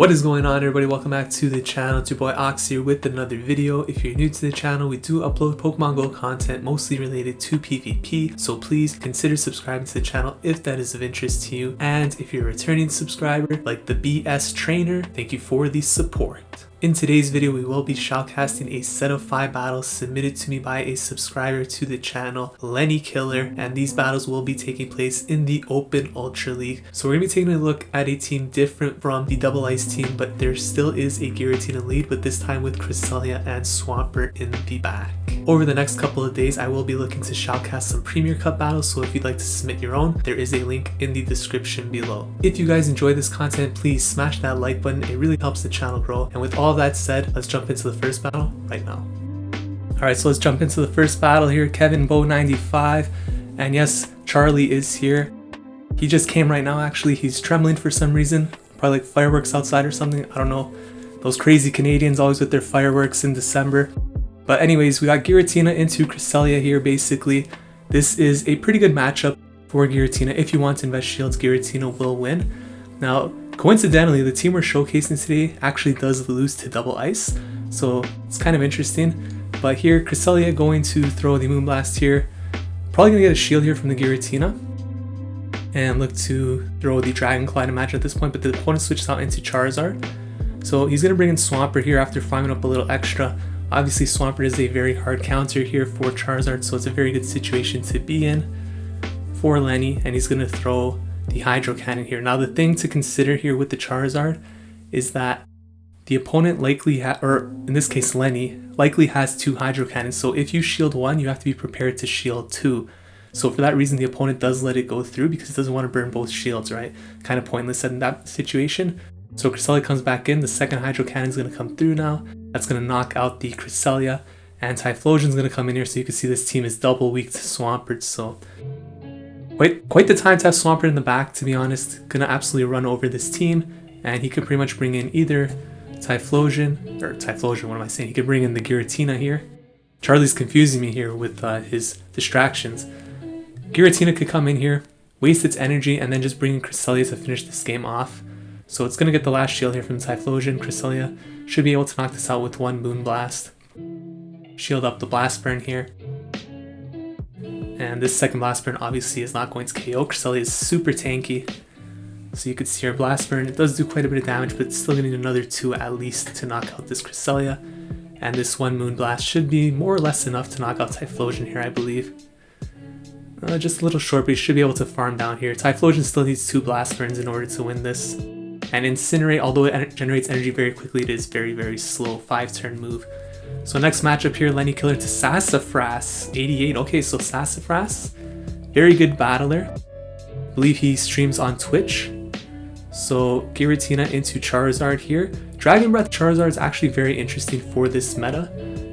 What is going on, everybody? Welcome back to the channel. It's your boy Ox here with another video. If you're new to the channel, we do upload Pokemon Go content mostly related to PvP, so please consider subscribing to the channel if that is of interest to you. And if you're a returning subscriber like the BS Trainer, thank you for the support. In today's video, we will be shoutcasting a set of 5 battles submitted to me by a subscriber to the channel, Lenny Killer, and these battles will be taking place in the Open Ultra League. So we're going to be taking a look at a team different from the Double Ice team, but there still is a Giratina lead, but this time with Cresselia and Swampert in the back. Over the next couple of days, I will be looking to shoutcast some Premier Cup battles, so if you'd like to submit your own, there is a link in the description below. If you guys enjoy this content, please smash that like button. It really helps the channel grow. And with all that said, let's jump into the first battle right now. Alright, so let's jump into the first battle here. Kevin Bow 95, and yes, Charlie is here. He just came right now actually. He's trembling for some reason, probably like fireworks outside or something, I don't know. Those crazy Canadians always with their fireworks in December. But anyways, we got Giratina into Cresselia here basically. This is a pretty good matchup for Giratina. If you want to invest shields, Giratina will win. Now, coincidentally, the team we're showcasing today actually does lose to Double Ice, so it's kind of interesting. But here, Cresselia going to throw the Moonblast here. Probably going to get a shield here from the Giratina. And look to throw the Dragon Claw, imagine at this point, but the opponent switches out into Charizard. So he's going to bring in Swampert here after farming up a little extra. Obviously, Swampert is a very hard counter here for Charizard, so it's a very good situation to be in for Lenny, and he's going to throw the Hydro Cannon here. Now, the thing to consider here with the Charizard is that the opponent likely or in this case Lenny, likely has 2 Hydro Cannons, so if you shield one, you have to be prepared to shield 2. So for that reason, the opponent does let it go through because it doesn't want to burn both shields, right? Kind of pointless in that situation. So Cresselia comes back in, the second Hydro Cannon is going to come through now. That's going to knock out the Cresselia, and Typhlosion is going to come in here, so you can see this team is double weak to Swampert, so quite the time to have Swampert in the back, to be honest. Gonna absolutely run over this team, and he could pretty much bring in either Typhlosion, what am I saying? He could bring in the Giratina here. Charlie's confusing me here with his distractions. Giratina could come in here, waste its energy, and then just bring in Cresselia to finish this game off. So it's gonna get the last shield here from Typhlosion. Cresselia should be able to knock this out with one Moonblast. Shield up the Blast Burn here. And this second Blast Burn obviously is not going to KO. Cresselia is super tanky. So you could see our Blast Burn. It does do quite a bit of damage, but it's still going to need another 2 at least to knock out this Cresselia. And this one Moonblast should be more or less enough to knock out Typhlosion here, I believe. Just a little short, but he should be able to farm down here. Typhlosion still needs 2 Blast Burns in order to win this. And Incinerate, although it generates energy very quickly, it is very, very slow. 5-turn move. So next matchup here, Lenny Killer to Sassafras, 88. Okay, so Sassafras, very good battler. I believe he streams on Twitch. So Giratina into Charizard here. Dragon Breath Charizard is actually very interesting for this meta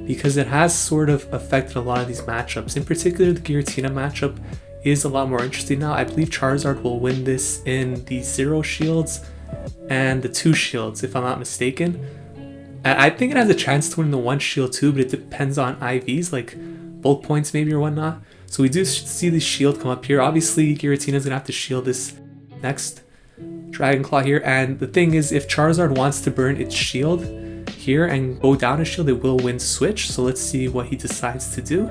because it has sort of affected a lot of these matchups. In particular, the Giratina matchup is a lot more interesting now. I believe Charizard will win this in the 0 shields and the 2 shields, if I'm not mistaken. I think it has a chance to win the 1 shield too, but it depends on IVs, like bulk points maybe or whatnot. So we do see the shield come up here. Obviously, Giratina is going to have to shield this next Dragon Claw here. And the thing is, if Charizard wants to burn its shield here and go down a shield, it will win switch. So let's see what he decides to do.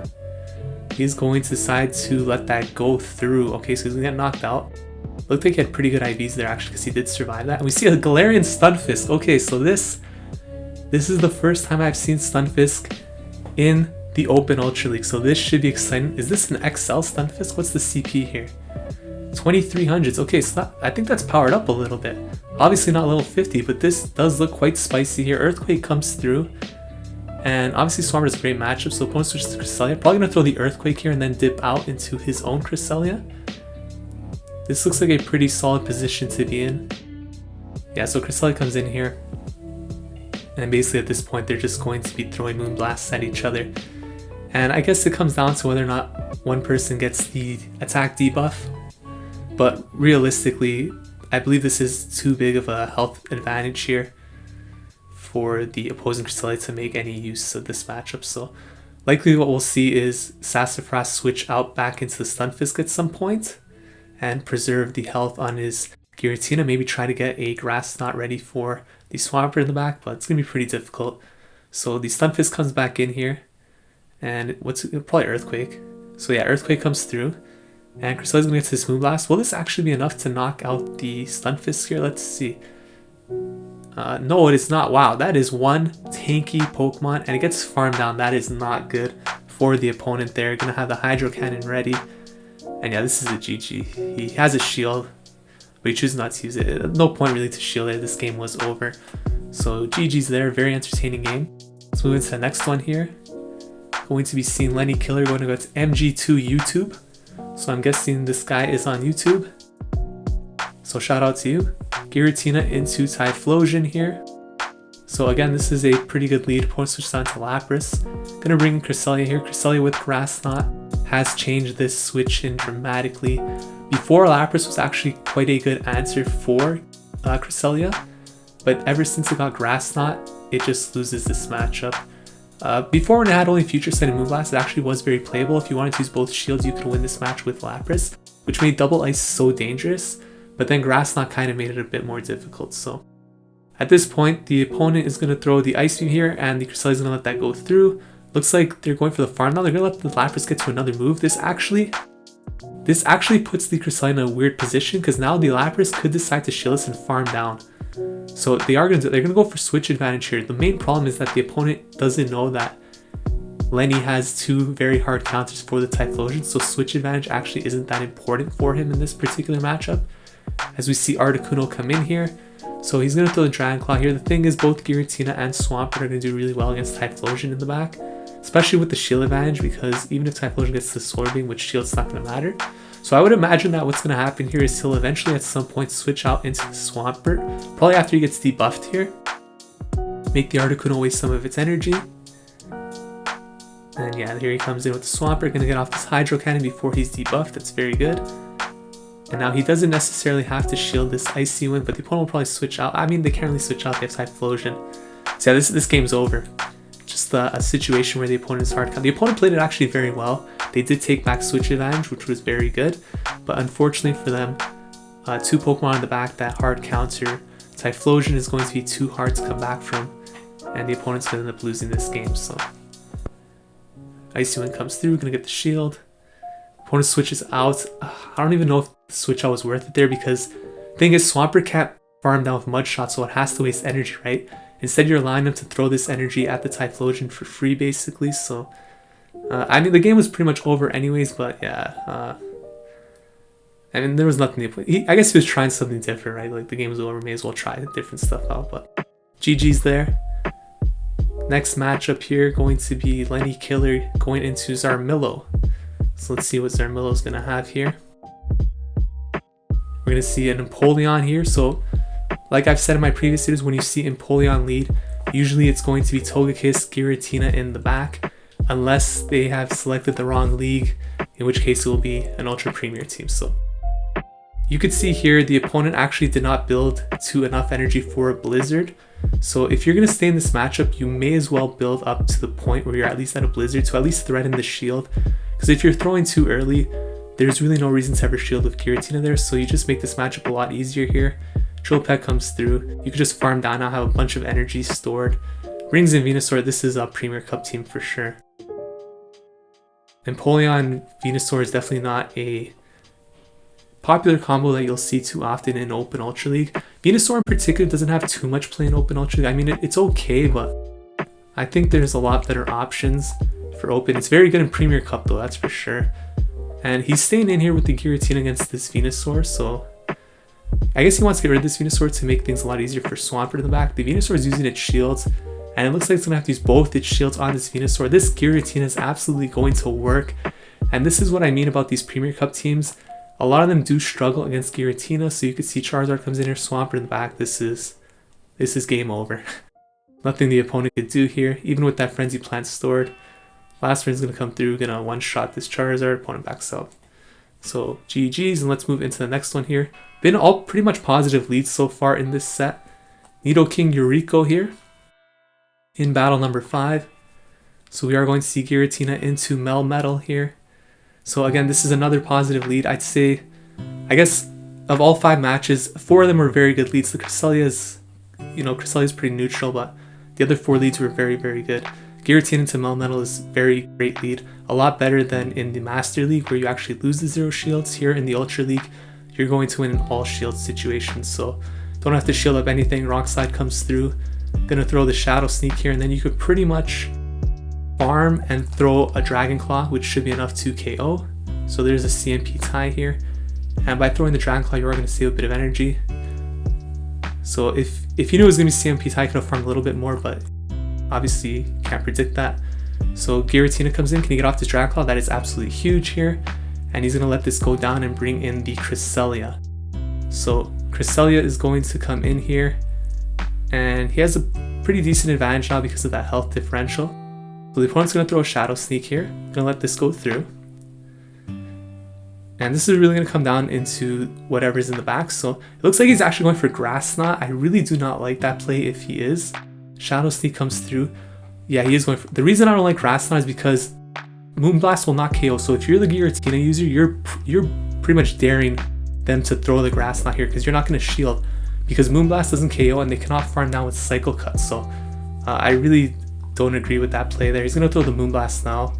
He's going to decide to let that go through. Okay, so he's going to get knocked out. Looked like he had pretty good IVs there actually because he did survive that. And we see a Galarian Stunfisk. Okay, so this is the first time I've seen Stunfisk in the Open Ultra League, so this should be exciting. Is this an XL Stunfisk? What's the CP here? 2300s. Okay, so I think that's powered up a little bit. Obviously not level 50, but this does look quite spicy here. Earthquake comes through, and obviously Swampert is a great matchup, so opponent switches to Cresselia. Probably going to throw the Earthquake here and then dip out into his own Cresselia. This looks like a pretty solid position to be in. Yeah, so Cresselia comes in here. And basically at this point, they're just going to be throwing Moonblasts at each other. And I guess it comes down to whether or not one person gets the attack debuff. But realistically, I believe this is too big of a health advantage here for the opposing Cresselia to make any use of this matchup. So likely what we'll see is Sassafras switch out back into the Stunfisk at some point and preserve the health on his Giratina, maybe try to get a Grass Knot ready for the the Swampert in the back, but it's going to be pretty difficult. So the Stunfisk comes back in here, and probably Earthquake. So yeah, Earthquake comes through, and Cresselia's going to get to this Moonblast. Will this actually be enough to knock out the Stunfisk here? Let's see. No, it is not. Wow, that is one tanky Pokemon, and it gets farmed down. That is not good for the opponent there. Going to have the Hydro Cannon ready. And yeah, this is a GG. He has a shield, but he chooses not to use it. No point really to shield it. This game was over. So GG's there. Very entertaining game. Let's move into the next one here. Going to be seeing Lenny Killer going to go to MG2 YouTube. So I'm guessing this guy is on YouTube. So shout out to you. Giratina into Typhlosion here. So again, this is a pretty good lead. Opponent switches on to Lapras. Gonna bring in Cresselia here. Cresselia with Grass Knot has changed this switch in dramatically. Before, Lapras was actually quite a good answer for Cresselia, but ever since it got Grass Knot, it just loses this matchup. Before, when it had only Future Sight and Moonblast, it actually was very playable. If you wanted to use both shields, you could win this match with Lapras, which made Double Ice so dangerous, but then Grass Knot kind of made it a bit more difficult. So at this point, the opponent is going to throw the Ice Beam here, and the Cresselia is going to let that go through. Looks like they're going for the farm now. They're going to let the Lapras get to another move. This actually puts the Cresselia in a weird position, because now the Lapras could decide to shield us and farm down. So they're going to go for switch advantage here. The main problem is that the opponent doesn't know that Lenny has two very hard counters for the Typhlosion, so switch advantage actually isn't that important for him in this particular matchup. As we see Articuno come in here, so he's going to throw the Dragon Claw here. The thing is, both Giratina and Swampert are going to do really well against Typhlosion in the back, especially with the shield advantage, because even if Typhlosion gets the Solar Beam, which shield's not going to matter. So I would imagine that what's going to happen here is he'll eventually at some point switch out into the Swampert, probably after he gets debuffed here. Make the Articuno waste some of its energy. And yeah, here he comes in with the Swampert, going to get off this Hydro Cannon before he's debuffed. That's very good. And now he doesn't necessarily have to shield this Icy Wind, but the opponent will probably switch out. I mean, they can't really switch out, they have Typhlosion. So yeah, this game's over. Just a situation where the opponent is hard. The opponent played it actually very well. They did take back switch advantage, which was very good. But unfortunately for them, two Pokemon in the back that hard counter Typhlosion is going to be too hard to come back from. And the opponent's going to end up losing this game. So Icy Wind comes through, going to get the shield. Opponent switches out. I don't even know if the switch out was worth it there, because the thing is, Swampert can't farm down with Mud Shot, so it has to waste energy, right? Instead, you're allowing them to throw this energy at the Typhlosion for free, basically. So, I mean, the game was pretty much over anyways, but yeah. I mean, there was nothing to I guess he was trying something different, right? Like, the game was over, may as well try different stuff out, but GG's there. Next matchup here, going to be Lenny Killer going into Zarmillo. So let's see what Zarmillo's going to have here. We're going to see an Empoleon here. So like I've said in my previous videos, when you see Empoleon lead, usually it's going to be Togekiss, Giratina in the back, unless they have selected the wrong league, in which case it will be an Ultra Premier team. So you could see here the opponent actually did not build to enough energy for a Blizzard. So if you're going to stay in this matchup, you may as well build up to the point where you're at least at a Blizzard to at least threaten the shield. Because if you're throwing too early, there's really no reason to ever shield with Giratina there, so you just make this matchup a lot easier here. Trilpet comes through, you can just farm down now, have a bunch of energy stored. Rings and Venusaur, this is a Premier Cup team for sure. Empoleon Venusaur is definitely not a popular combo that you'll see too often in Open Ultra League. Venusaur in particular doesn't have too much play in Open Ultra League. I mean, it's okay, but I think there's a lot better options for Open. It's very good in Premier Cup though, that's for sure. And he's staying in here with the Giratina against this Venusaur, so I guess he wants to get rid of this Venusaur to make things a lot easier for Swampert in the back. The Venusaur is using its shields, and it looks like it's going to have to use both its shields on this Venusaur. This Giratina is absolutely going to work, and this is what I mean about these Premier Cup teams. A lot of them do struggle against Giratina, so you can see Charizard comes in here, Swampert in the back. This is game over. Nothing the opponent could do here, even with that Frenzy Plant stored. Last one's going to come through, going to one-shot this Charizard, opponent backs out. So GG's, and let's move into the next one here. Been all pretty much positive leads so far in this set. Nidoking Yuriko here in battle number 5. So we are going to see Giratina into Melmetal here. So again, this is another positive lead. I'd say, I guess, of all 5 matches, 4 of them were very good leads. The Cresselia is you know, Cresselia is pretty neutral, but the other 4 leads were very, very good. Giratina to Melmetal is very great lead, a lot better than in the Master League where you actually lose the 0 shields. Here in the Ultra League, you're going to win in all shield situations, so don't have to shield up anything. Rock Slide comes through, gonna throw the Shadow Sneak here, and then you could pretty much farm and throw a Dragon Claw, which should be enough to KO. So there's a CMP tie here, and by throwing the Dragon Claw, you are going to save a bit of energy. So if you knew it was going to be CMP tie, you could have farmed a little bit more, but obviously you can't predict that. So Giratina comes in. Can he get off this Dragon Claw? That is absolutely huge here, and he's going to let this go down and bring in the Cresselia. So Cresselia is going to come in here, and he has a pretty decent advantage now because of that health differential. So the opponent's going to throw a Shadow Sneak here. Going to let this go through. And this is really going to come down into whatever's in the back. So it looks like he's actually going for Grass Knot. I really do not like that play if he is. Shadow Sneak comes through. Yeah, he is going for... The reason I don't like Grass Knot is because Moonblast will not KO. So if you're the Giratina user, you're pretty much daring them to throw the Grass Knot here because you're not going to shield. Because Moonblast doesn't KO and they cannot farm down with Cycle Cut. So I really don't agree with that play there. He's going to throw the Moonblast now.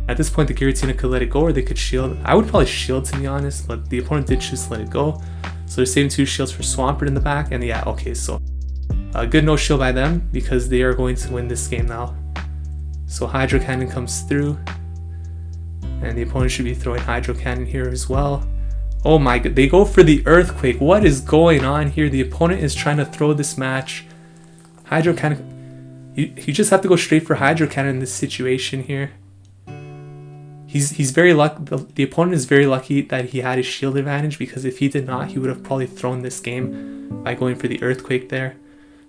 At this point, the Giratina could let it go or they could shield. I would probably shield, to be honest, but the opponent did choose to let it go. So they're saving 2 shields for Swampert in the back. And yeah, okay, so a good no shield by them because they are going to win this game now. So Hydro Cannon comes through. And the opponent should be throwing Hydro Cannon here as well. Oh my god, they go for the Earthquake. What is going on here? The opponent is trying to throw this match. Hydro Cannon. You just have to go straight for Hydro Cannon in this situation here. He's very lucky. The opponent is very lucky that he had his shield advantage, because if he did not, he would have probably thrown this game by going for the Earthquake there.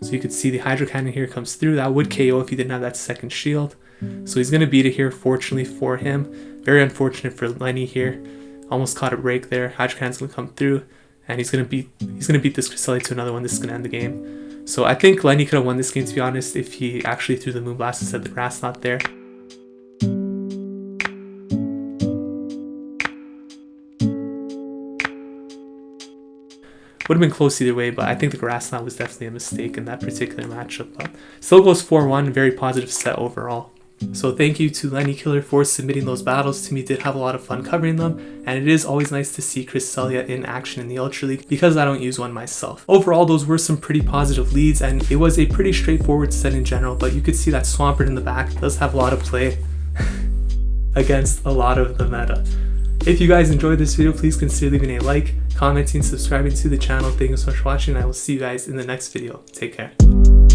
So you could see the Hydro Cannon here comes through. That would KO if he didn't have that second shield. So he's going to beat it here, fortunately for him. Very unfortunate for Lenny here. Almost caught a break there. Hydro Cannon's going to come through, and he's going to beat this Cresselia to another one. This is going to end the game. So I think Lenny could have won this game, to be honest, if he actually threw the Moonblast instead of the Grass Knot there. Would have been close either way, but I think the Grass Knot was definitely a mistake in that particular matchup. But still goes 4-1, very positive set overall. So thank you to Lenny Killer for submitting those battles to me. Did have a lot of fun covering them, and it is always nice to see Cresselia in action in the Ultra League because I don't use one myself. Overall, those were some pretty positive leads, and it was a pretty straightforward set in general, but you could see that Swampert in the back does have a lot of play against a lot of the meta. If you guys enjoyed this video, please consider leaving a like, commenting, subscribing to the channel. Thank you so much for watching, and I will see you guys in the next video. Take care.